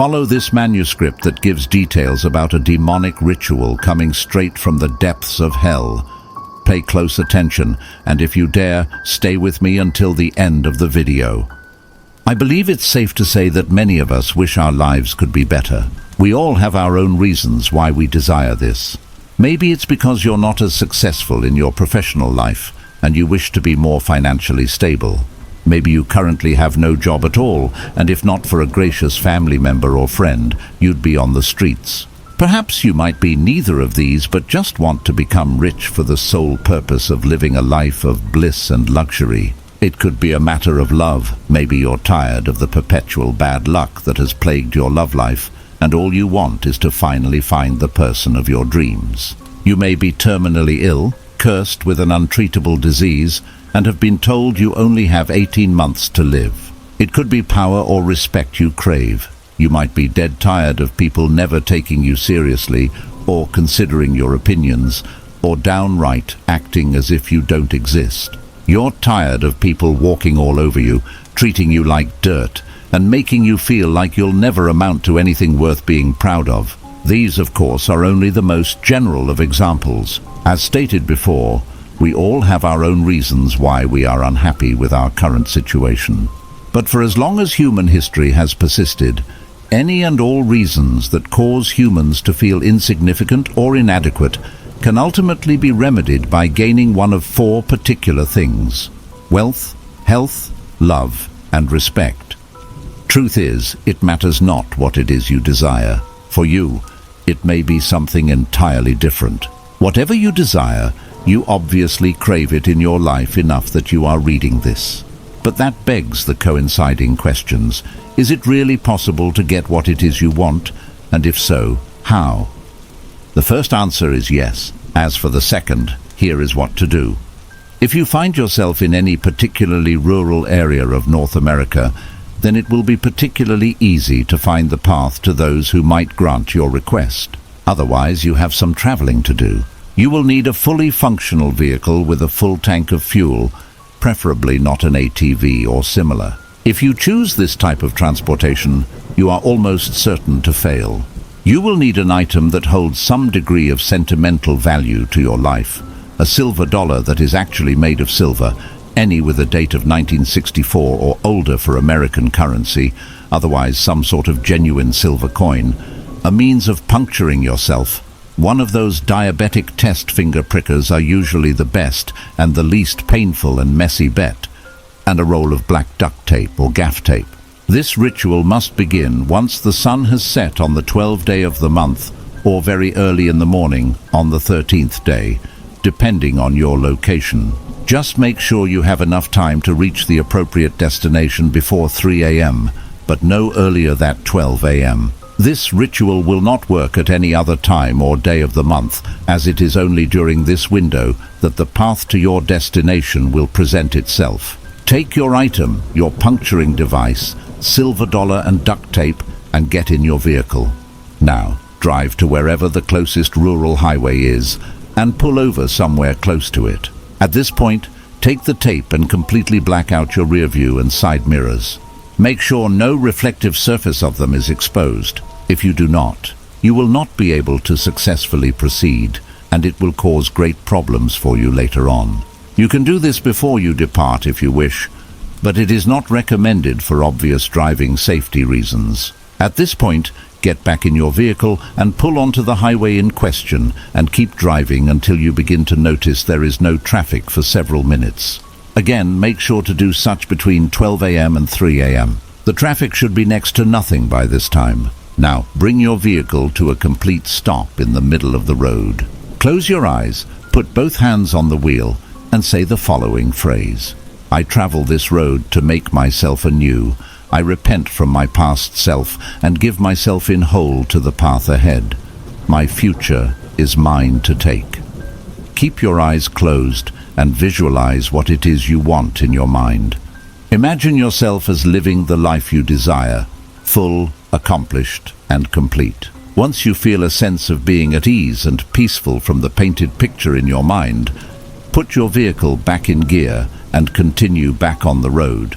Follow this manuscript that gives details about a demonic ritual coming straight from the depths of hell. Pay close attention, and if you dare, stay with me until the end of the video. I believe it's safe to say that many of us wish our lives could be better. We all have our own reasons why we desire this. Maybe it's because you're not as successful in your professional life and you wish to be more financially stable. Maybe you currently have no job at all, and if not for a gracious family member or friend, you'd be on the streets. Perhaps you might be neither of these but just want to become rich for the sole purpose of living a life of bliss and luxury. It could be a matter of love. Maybe you're tired of the perpetual bad luck that has plagued your love life, and all you want is to finally find the person of your dreams. You may be terminally ill, cursed with an untreatable disease, and have been told you only have 18 months to live. It could be power or respect you crave. You might be dead tired of people never taking you seriously or considering your opinions, or downright acting as if you don't exist. You're tired of people walking all over you, treating you like dirt, and making you feel like you'll never amount to anything worth being proud of. These, of course, are only the most general of examples. As stated before, we all have our own reasons why we are unhappy with our current situation. But for as long as human history has persisted, any and all reasons that cause humans to feel insignificant or inadequate can ultimately be remedied by gaining one of four particular things: wealth, health, love, and respect. Truth is, it matters not what it is you desire. For you, it may be something entirely different. Whatever you desire, you obviously crave it in your life enough that you are reading this. But that begs the coinciding questions. Is it really possible to get what it is you want? And if so, how? The first answer is yes. As for the second, here is what to do. If you find yourself in any particularly rural area of North America, then it will be particularly easy to find the path to those who might grant your request. Otherwise, you have some traveling to do. You will need a fully functional vehicle with a full tank of fuel, preferably not an ATV or similar. If you choose this type of transportation, you are almost certain to fail. You will need an item that holds some degree of sentimental value to your life. A silver dollar that is actually made of silver, any with a date of 1964 or older for American currency, otherwise some sort of genuine silver coin. A means of puncturing yourself. One of those diabetic test finger prickers are usually the best and the least painful and messy bet. And a roll of black duct tape or gaff tape. This ritual must begin once the sun has set on the 12th day of the month, or very early in the morning on the 13th day, depending on your location. Just make sure you have enough time to reach the appropriate destination before 3 a.m., but no earlier than 12 a.m. This ritual will not work at any other time or day of the month, as it is only during this window that the path to your destination will present itself. Take your item, your puncturing device, silver dollar and duct tape, and get in your vehicle. Now, drive to wherever the closest rural highway is, and pull over somewhere close to it. At this point, take the tape and completely black out your rear view and side mirrors. Make sure no reflective surface of them is exposed. If you do not, you will not be able to successfully proceed, and it will cause great problems for you later on. You can do this before you depart if you wish, but it is not recommended for obvious driving safety reasons. At this point, get back in your vehicle and pull onto the highway in question and keep driving until you begin to notice there is no traffic for several minutes. Again, make sure to do such between 12 a.m. and 3 a.m. The traffic should be next to nothing by this time. Now, bring your vehicle to a complete stop in the middle of the road. Close your eyes, put both hands on the wheel, and say the following phrase. I travel this road to make myself anew. I repent from my past self and give myself in whole to the path ahead. My future is mine to take. Keep your eyes closed and visualize what it is you want in your mind. Imagine yourself as living the life you desire, full, accomplished, and complete. Once you feel a sense of being at ease and peaceful from the painted picture in your mind, put your vehicle back in gear and continue back on the road.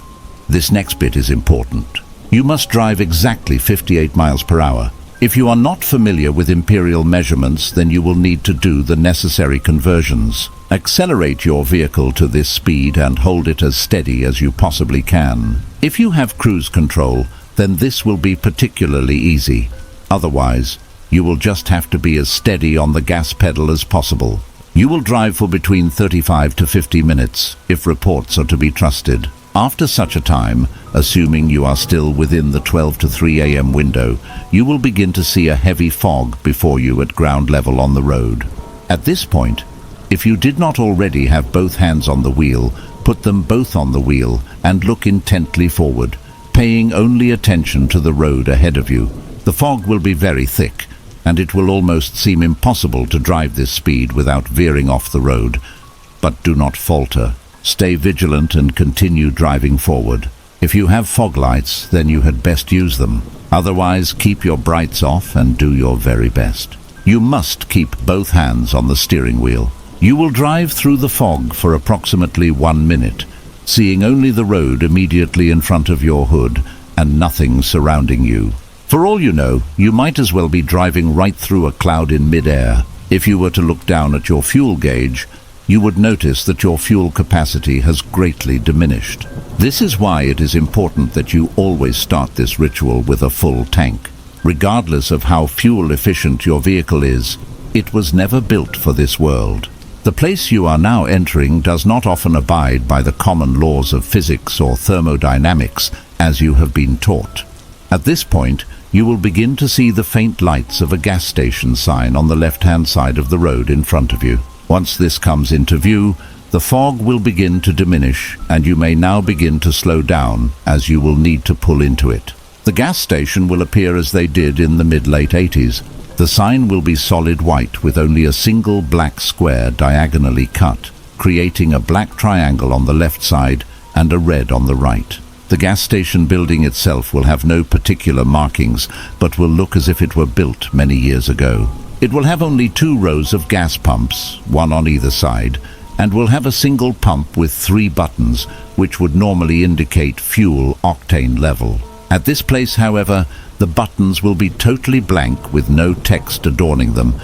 This next bit is important. You must drive exactly 58 miles per hour. If you are not familiar with imperial measurements, then you will need to do the necessary conversions. Accelerate your vehicle to this speed and hold it as steady as you possibly can. If you have cruise control, then this will be particularly easy. Otherwise, you will just have to be as steady on the gas pedal as possible. You will drive for between 35 to 50 minutes, if reports are to be trusted. After such a time, assuming you are still within the 12 to 3 a.m. window, you will begin to see a heavy fog before you at ground level on the road. At this point, if you did not already have both hands on the wheel, put them both on the wheel and look intently forward, paying only attention to the road ahead of you. The fog will be very thick, and it will almost seem impossible to drive this speed without veering off the road. But do not falter. Stay vigilant and continue driving forward. If you have fog lights, then you had best use them. Otherwise, keep your brights off and do your very best. You must keep both hands on the steering wheel. You will drive through the fog for approximately 1 minute, seeing only the road immediately in front of your hood and nothing surrounding you. For all you know, you might as well be driving right through a cloud in mid-air. If you were to look down at your fuel gauge, you would notice that your fuel capacity has greatly diminished. This is why it is important that you always start this ritual with a full tank. Regardless of how fuel efficient your vehicle is, it was never built for this world. The place you are now entering does not often abide by the common laws of physics or thermodynamics as you have been taught. At this point, you will begin to see the faint lights of a gas station sign on the left-hand side of the road in front of you. Once this comes into view, the fog will begin to diminish, and you may now begin to slow down as you will need to pull into it. The gas station will appear as they did in the mid-late 80s. The sign will be solid white with only a single black square diagonally cut, creating a black triangle on the left side and a red on the right. The gas station building itself will have no particular markings, but will look as if it were built many years ago. It will have only 2 rows of gas pumps, one on either side, and will have a single pump with 3 buttons, which would normally indicate fuel octane level. At this place, however, the buttons will be totally blank with no text adorning them,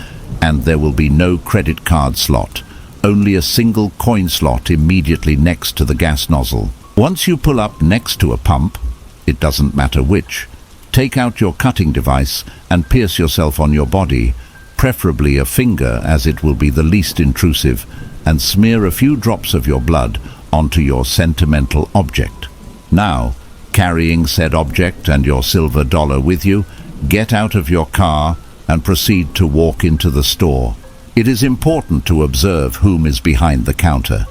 and there will be no credit card slot, only a single coin slot immediately next to the gas nozzle. Once you pull up next to a pump, it doesn't matter which, take out your cutting device and pierce yourself on your body, preferably a finger as it will be the least intrusive, and smear a few drops of your blood onto your sentimental object. Now, carrying said object and your silver dollar with you, get out of your car and proceed to walk into the store. It is important to observe whom is behind the counter.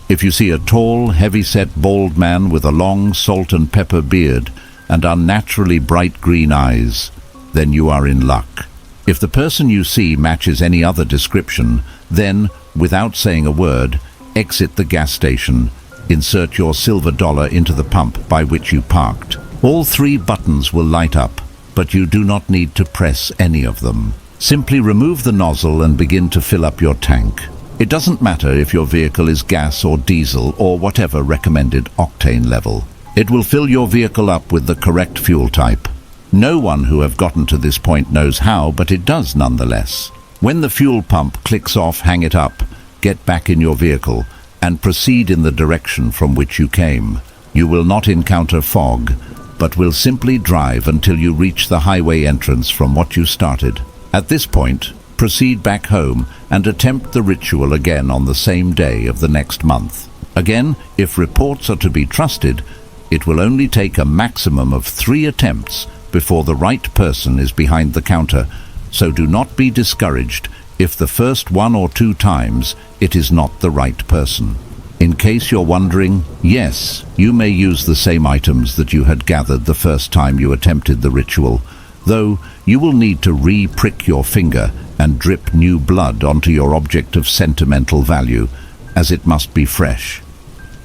If you see a tall, heavy-set bald man with a long salt and pepper beard and unnaturally bright green eyes, then you are in luck. If the person you see matches any other description, then, without saying a word, exit the gas station. Insert your silver dollar into the pump by which you parked. All 3 buttons will light up, but you do not need to press any of them. Simply remove the nozzle and begin to fill up your tank. It doesn't matter if your vehicle is gas or diesel or whatever recommended octane level. It will fill your vehicle up with the correct fuel type. No one who have gotten to this point knows how, but it does nonetheless. When the fuel pump clicks off, hang it up, get back in your vehicle, and proceed in the direction from which you came. You will not encounter fog, but will simply drive until you reach the highway entrance from what you started. At this point, proceed back home and attempt the ritual again on the same day of the next month. Again, if reports are to be trusted, it will only take a maximum of 3 attempts before the right person is behind the counter, so do not be discouraged if the first 1 or 2 times it is not the right person. In case you're wondering, yes, you may use the same items that you had gathered the first time you attempted the ritual, though you will need to re-prick your finger and drip new blood onto your object of sentimental value, as it must be fresh.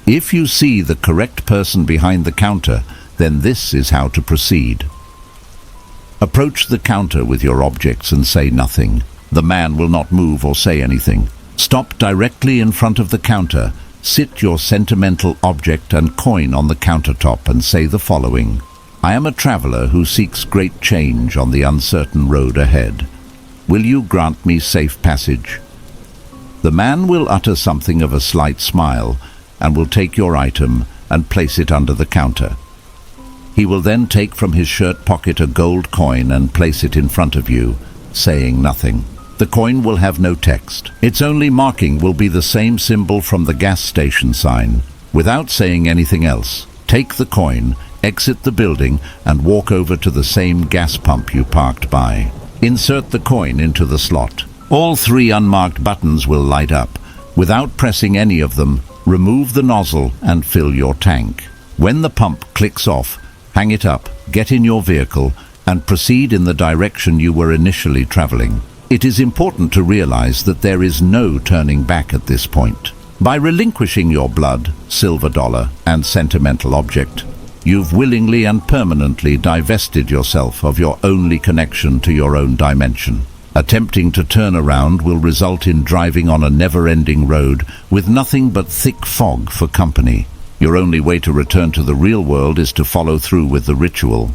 If you see the correct person behind the counter, then this is how to proceed. Approach the counter with your objects and say nothing. The man will not move or say anything. Stop directly in front of the counter, sit your sentimental object and coin on the countertop and say the following. I am a traveler who seeks great change on the uncertain road ahead. Will you grant me safe passage?" The man will utter something of a slight smile and will take your item and place it under the counter. He will then take from his shirt pocket a gold coin and place it in front of you, saying nothing. The coin will have no text. Its only marking will be the same symbol from the gas station sign. Without saying anything else, take the coin, exit the building, and walk over to the same gas pump you parked by. Insert the coin into the slot. All 3 unmarked buttons will light up. Without pressing any of them, remove the nozzle and fill your tank. When the pump clicks off, hang it up, get in your vehicle, and proceed in the direction you were initially traveling. It is important to realize that there is no turning back at this point. By relinquishing your blood, silver dollar, and sentimental object, you've willingly and permanently divested yourself of your only connection to your own dimension. Attempting to turn around will result in driving on a never-ending road with nothing but thick fog for company. Your only way to return to the real world is to follow through with the ritual.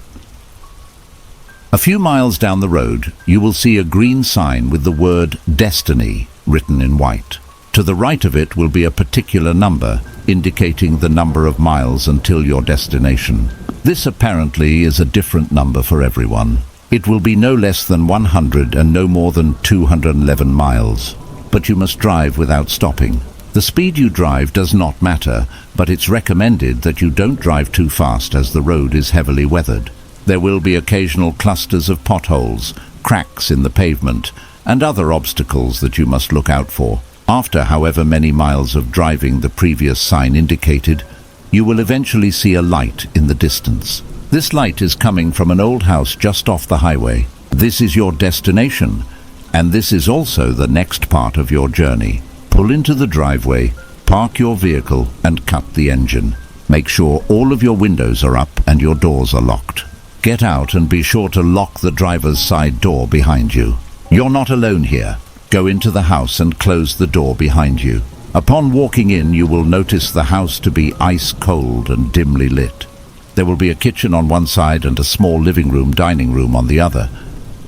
A few miles down the road, you will see a green sign with the word Destiny written in white. To the right of it will be a particular number, indicating the number of miles until your destination. This apparently is a different number for everyone. It will be no less than 100 and no more than 211 miles. But you must drive without stopping. The speed you drive does not matter, but it's recommended that you don't drive too fast as the road is heavily weathered. There will be occasional clusters of potholes, cracks in the pavement, and other obstacles that you must look out for. After however many miles of driving the previous sign indicated, you will eventually see a light in the distance. This light is coming from an old house just off the highway. This is your destination, and this is also the next part of your journey. Pull into the driveway, park your vehicle, and cut the engine. Make sure all of your windows are up and your doors are locked. Get out and be sure to lock the driver's side door behind you. You're not alone here. Go into the house and close the door behind you. Upon walking in, you will notice the house to be ice cold and dimly lit. There will be a kitchen on one side and a small living room, dining room on the other.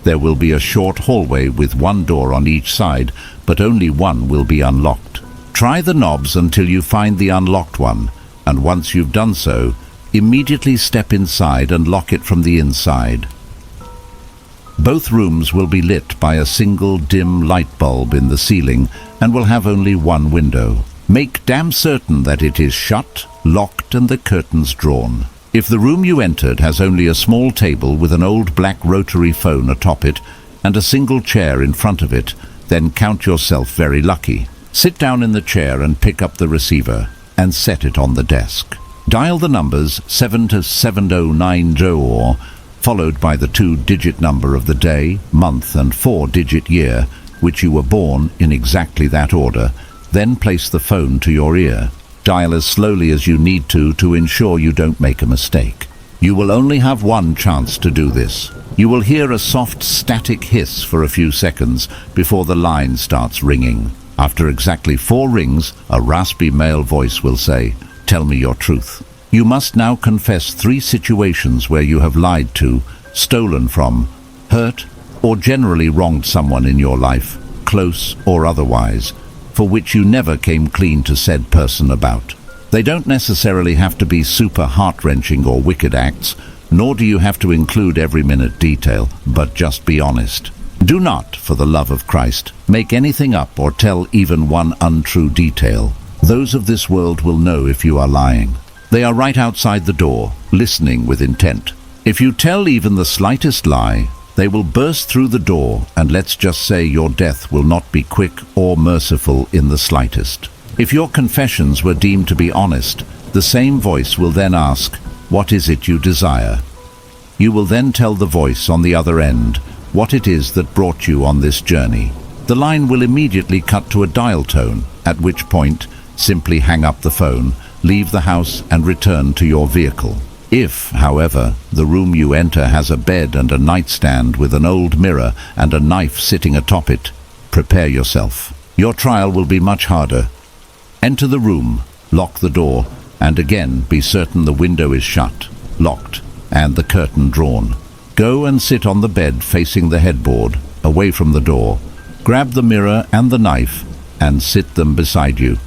There will be a short hallway with one door on each side, but only one will be unlocked. Try the knobs until you find the unlocked one, and once you've done so, immediately step inside and lock it from the inside. Both rooms will be lit by a single dim light bulb in the ceiling and will have only one window. Make damn certain that it is shut, locked, and the curtains drawn. If the room you entered has only a small table with an old black rotary phone atop it and a single chair in front of it, then count yourself very lucky. Sit down in the chair and pick up the receiver and set it on the desk. Dial the numbers 7 to 7090, followed by the 2-digit number of the day, month, and 4-digit year, which you were born in exactly that order. Then place the phone to your ear. Dial as slowly as you need to ensure you don't make a mistake. You will only have one chance to do this. You will hear a soft static hiss for a few seconds before the line starts ringing. After exactly 4 rings, a raspy male voice will say, "Tell me your truth." You must now confess 3 situations where you have lied to, stolen from, hurt, or generally wronged someone in your life, close or otherwise, for which you never came clean to said person about. They don't necessarily have to be super heart-wrenching or wicked acts, nor do you have to include every minute detail, but just be honest. Do not, for the love of Christ, make anything up or tell even one untrue detail. Those of this world will know if you are lying. They are right outside the door, listening with intent. If you tell even the slightest lie, they will burst through the door, and let's just say your death will not be quick or merciful in the slightest. If your confessions were deemed to be honest, the same voice will then ask, "What is it you desire?" You will then tell the voice on the other end what it is that brought you on this journey. The line will immediately cut to a dial tone, at which point, simply hang up the phone, leave the house and return to your vehicle. If, however, the room you enter has a bed and a nightstand with an old mirror and a knife sitting atop it, prepare yourself. Your trial will be much harder. Enter the room, lock the door, and again be certain the window is shut, locked, and the curtain drawn. Go and sit on the bed facing the headboard, away from the door. Grab the mirror and the knife and sit them beside you.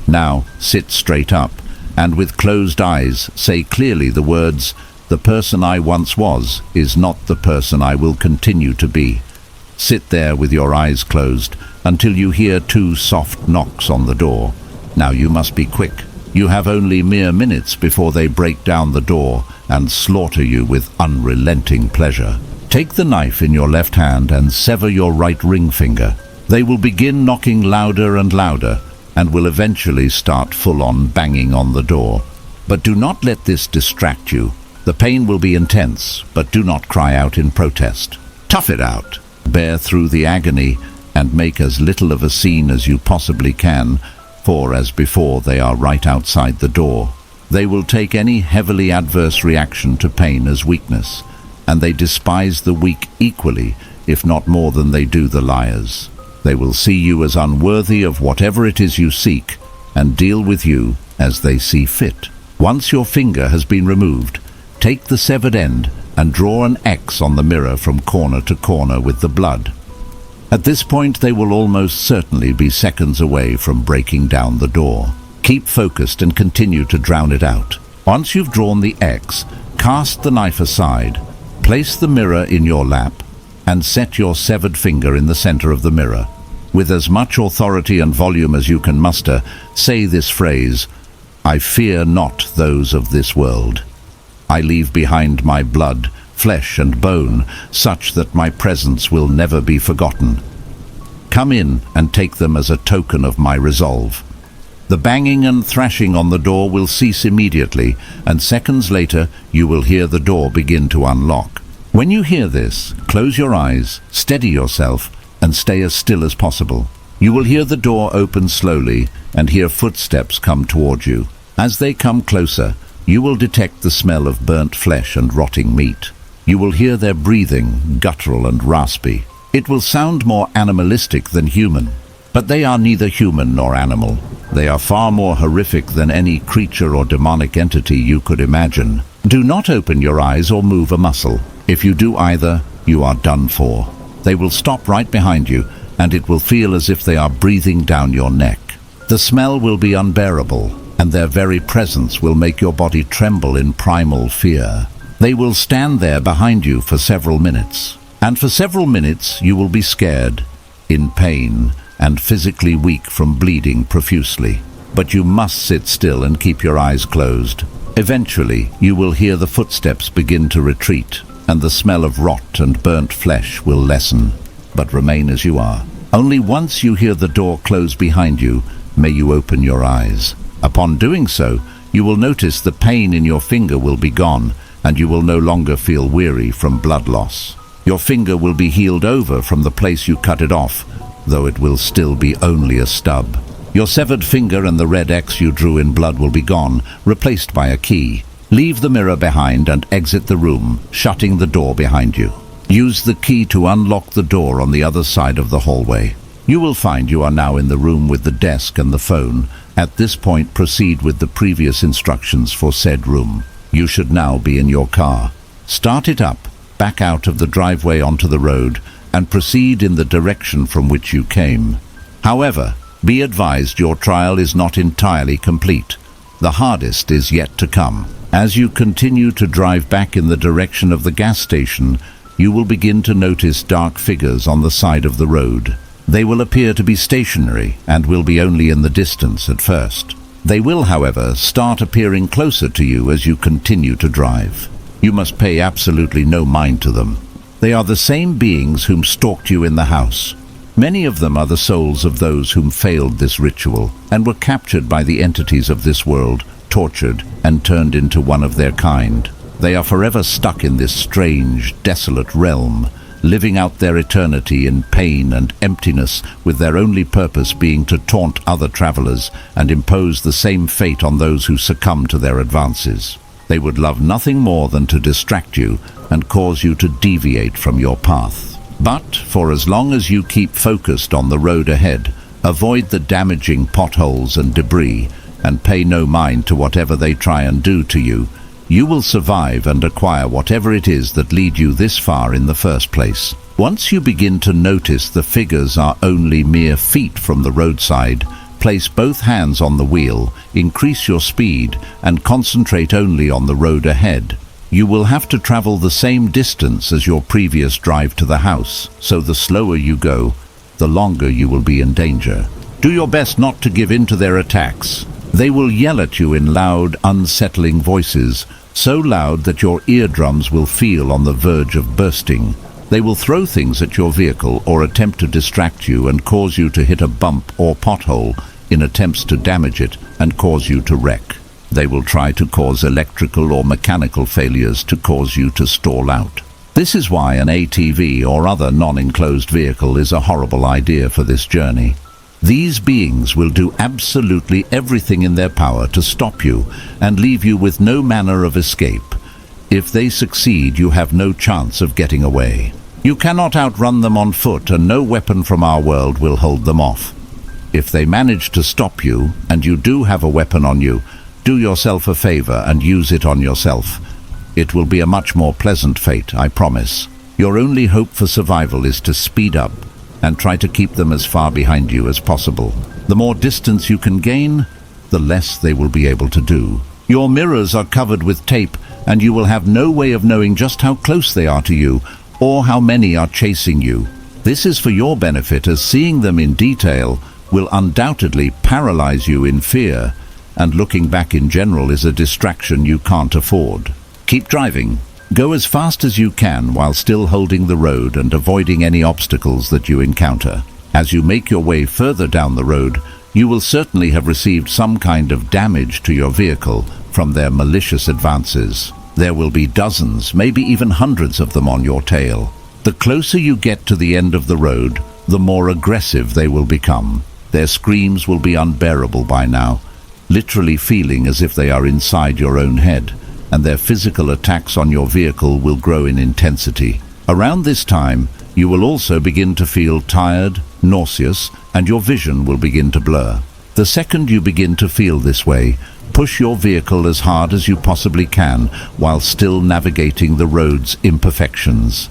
Now sit straight up and with closed eyes say clearly the words, "The person I once was is not the person I will continue to be." Sit there with your eyes closed until you hear 2 soft knocks on the door. Now you must be quick. You have only mere minutes before they break down the door and slaughter you with unrelenting pleasure. Take the knife in your left hand and sever your right ring finger. They will begin knocking louder and louder and will eventually start full-on banging on the door. But do not let this distract you. The pain will be intense, but do not cry out in protest. Tough it out. Bear through the agony and make as little of a scene as you possibly can, for as before they are right outside the door. They will take any heavily adverse reaction to pain as weakness, and they despise the weak equally, if not more than they do the liars. They will see you as unworthy of whatever it is you seek, and deal with you as they see fit. Once your finger has been removed, take the severed end and draw an X on the mirror from corner to corner with the blood. At this point they will almost certainly be seconds away from breaking down the door. Keep focused and continue to drown it out. Once you've drawn the X, cast the knife aside, place the mirror in your lap, and set your severed finger in the center of the mirror. With as much authority and volume as you can muster, say this phrase, "I fear not those of this world. I leave behind my blood, flesh and bone, such that my presence will never be forgotten. Come in and take them as a token of my resolve." The banging and thrashing on the door will cease immediately, and seconds later you will hear the door begin to unlock. When you hear this, close your eyes, steady yourself, and stay as still as possible. You will hear the door open slowly and hear footsteps come toward you. As they come closer, you will detect the smell of burnt flesh and rotting meat. You will hear their breathing, guttural and raspy. It will sound more animalistic than human, but they are neither human nor animal. They are far more horrific than any creature or demonic entity you could imagine. Do not open your eyes or move a muscle. If you do either, you are done for. They will stop right behind you, and it will feel as if they are breathing down your neck. The smell will be unbearable, and their very presence will make your body tremble in primal fear. They will stand there behind you for several minutes, and for several minutes you will be scared, in pain, and physically weak from bleeding profusely. But you must sit still and keep your eyes closed. Eventually, you will hear the footsteps begin to retreat, and the smell of rot and burnt flesh will lessen, but remain as you are. Only once you hear the door close behind you, may you open your eyes. Upon doing so, you will notice the pain in your finger will be gone, and you will no longer feel weary from blood loss. Your finger will be healed over from the place you cut it off, though it will still be only a stub. Your severed finger and the red X you drew in blood will be gone, replaced by a key. Leave the mirror behind and exit the room, shutting the door behind you. Use the key to unlock the door on the other side of the hallway. You will find you are now in the room with the desk and the phone. At this point, proceed with the previous instructions for said room. You should now be in your car. Start it up, back out of the driveway onto the road, and proceed in the direction from which you came. However, be advised your trial is not entirely complete. The hardest is yet to come. As you continue to drive back in the direction of the gas station, you will begin to notice dark figures on the side of the road. They will appear to be stationary and will be only in the distance at first. They will, however, start appearing closer to you as you continue to drive. You must pay absolutely no mind to them. They are the same beings whom stalked you in the house. Many of them are the souls of those whom failed this ritual and were captured by the entities of this world, tortured and turned into one of their kind. They are forever stuck in this strange, desolate realm, living out their eternity in pain and emptiness, with their only purpose being to taunt other travelers and impose the same fate on those who succumb to their advances. They would love nothing more than to distract you and cause you to deviate from your path. But for as long as you keep focused on the road ahead, avoid the damaging potholes and debris, and pay no mind to whatever they try and do to you, You will survive and acquire whatever it is that lead you this far in the first place. Once you begin to notice the figures are only mere feet from the roadside, place both hands on the wheel, increase your speed, and concentrate only on the road ahead. You will have to travel the same distance as your previous drive to the house, so the slower you go, the longer you will be in danger. Do your best not to give in to their attacks. They will yell at you in loud, unsettling voices, so loud that your eardrums will feel on the verge of bursting. They will throw things at your vehicle or attempt to distract you and cause you to hit a bump or pothole in attempts to damage it and cause you to wreck. They will try to cause electrical or mechanical failures to cause you to stall out. This is why an ATV or other non-enclosed vehicle is a horrible idea for this journey. These beings will do absolutely everything in their power to stop you and leave you with no manner of escape. If they succeed, you have no chance of getting away. You cannot outrun them on foot, and no weapon from our world will hold them off. If they manage to stop you, and you do have a weapon on you, do yourself a favor and use it on yourself. It will be a much more pleasant fate, I promise. Your only hope for survival is to speed up and try to keep them as far behind you as possible. The more distance you can gain, the less they will be able to do. Your mirrors are covered with tape, and you will have no way of knowing just how close they are to you or how many are chasing you. This is for your benefit, as seeing them in detail will undoubtedly paralyze you in fear, and looking back in general is a distraction you can't afford. Keep driving. Go as fast as you can while still holding the road and avoiding any obstacles that you encounter. As you make your way further down the road, you will certainly have received some kind of damage to your vehicle from their malicious advances. There will be dozens, maybe even hundreds of them on your tail. The closer you get to the end of the road, the more aggressive they will become. Their screams will be unbearable by now, literally feeling as if they are inside your own head, and their physical attacks on your vehicle will grow in intensity. Around this time, you will also begin to feel tired, nauseous, and your vision will begin to blur. The second you begin to feel this way, push your vehicle as hard as you possibly can while still navigating the road's imperfections.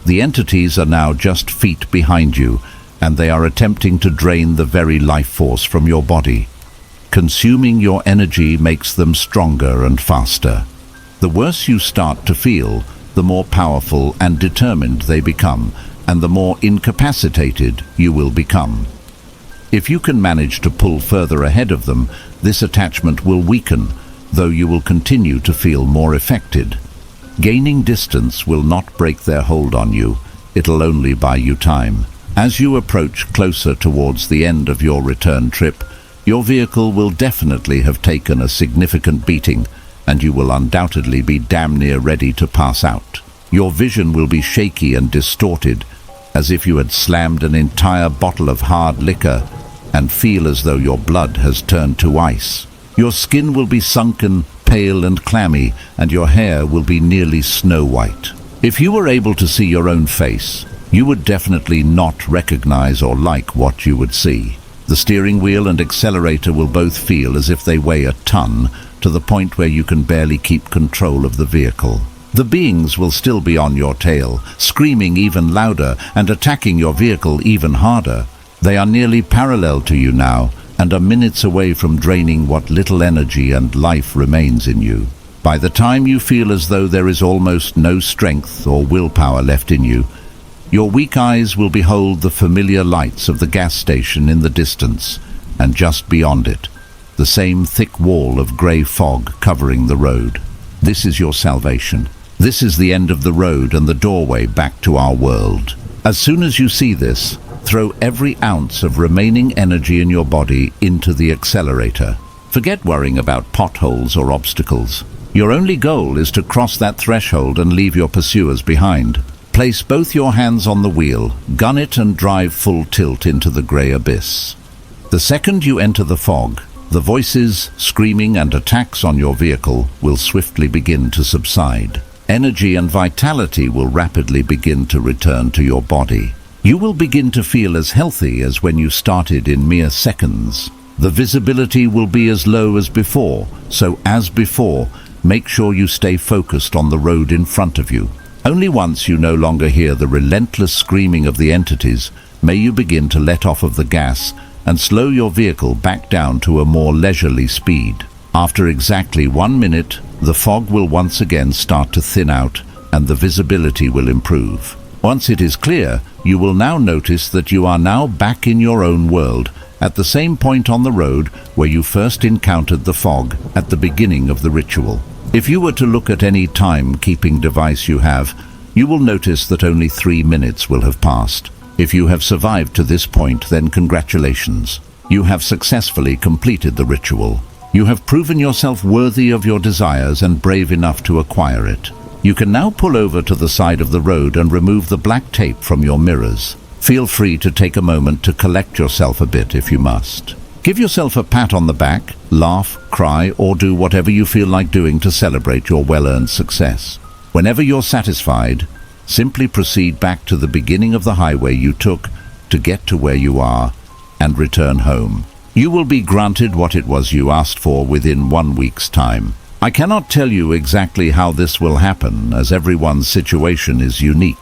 The entities are now just feet behind you, and they are attempting to drain the very life force from your body. Consuming your energy makes them stronger and faster. The worse you start to feel, the more powerful and determined they become, and the more incapacitated you will become. If you can manage to pull further ahead of them, this attachment will weaken, though you will continue to feel more affected. Gaining distance will not break their hold on you, it'll only buy you time. As you approach closer towards the end of your return trip, your vehicle will definitely have taken a significant beating, and you will undoubtedly be damn near ready to pass out. Your vision will be shaky and distorted, as if you had slammed an entire bottle of hard liquor, and feel as though your blood has turned to ice. Your skin will be sunken, pale and clammy, and your hair will be nearly snow white. If you were able to see your own face, you would definitely not recognize or like what you would see. The steering wheel and accelerator will both feel as if they weigh a ton, to the point where you can barely keep control of the vehicle. The beings will still be on your tail, screaming even louder and attacking your vehicle even harder. They are nearly parallel to you now, and are minutes away from draining what little energy and life remains in you. By the time you feel as though there is almost no strength or willpower left in you, your weak eyes will behold the familiar lights of the gas station in the distance, and just beyond it, the same thick wall of grey fog covering the road. This is your salvation. This is the end of the road and the doorway back to our world. As soon as you see this, throw every ounce of remaining energy in your body into the accelerator. Forget worrying about potholes or obstacles. Your only goal is to cross that threshold and leave your pursuers behind. Place both your hands on the wheel, gun it and drive full tilt into the grey abyss. The second you enter the fog, the voices, screaming and attacks on your vehicle will swiftly begin to subside. Energy and vitality will rapidly begin to return to your body. You will begin to feel as healthy as when you started in mere seconds. The visibility will be as low as before, so as before, make sure you stay focused on the road in front of you. Only once you no longer hear the relentless screaming of the entities may you begin to let off of the gas and slow your vehicle back down to a more leisurely speed. After exactly 1 minute, the fog will once again start to thin out and the visibility will improve. Once it is clear, you will now notice that you are now back in your own world, at the same point on the road where you first encountered the fog at the beginning of the ritual. If you were to look at any time-keeping device you have, you will notice that only 3 minutes will have passed. If you have survived to this point, then congratulations. You have successfully completed the ritual. You have proven yourself worthy of your desires and brave enough to acquire it. You can now pull over to the side of the road and remove the black tape from your mirrors. Feel free to take a moment to collect yourself a bit if you must. Give yourself a pat on the back, laugh, cry, or do whatever you feel like doing to celebrate your well-earned success. Whenever you're satisfied, simply proceed back to the beginning of the highway you took to get to where you are and return home. You will be granted what it was you asked for within 1 week's time. I cannot tell you exactly how this will happen, as everyone's situation is unique,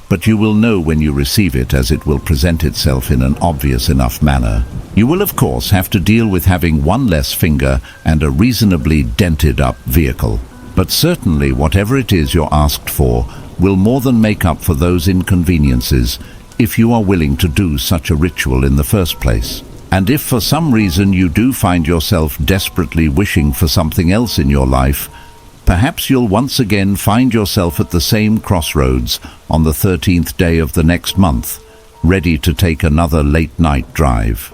but you will know when you receive it, as it will present itself in an obvious enough manner. You will of course have to deal with having 1 less finger and a reasonably dented up vehicle, but certainly whatever it is you're asked for will more than make up for those inconveniences if you are willing to do such a ritual in the first place. And if for some reason you do find yourself desperately wishing for something else in your life, perhaps you'll once again find yourself at the same crossroads on the 13th day of the next month, ready to take another late-night drive.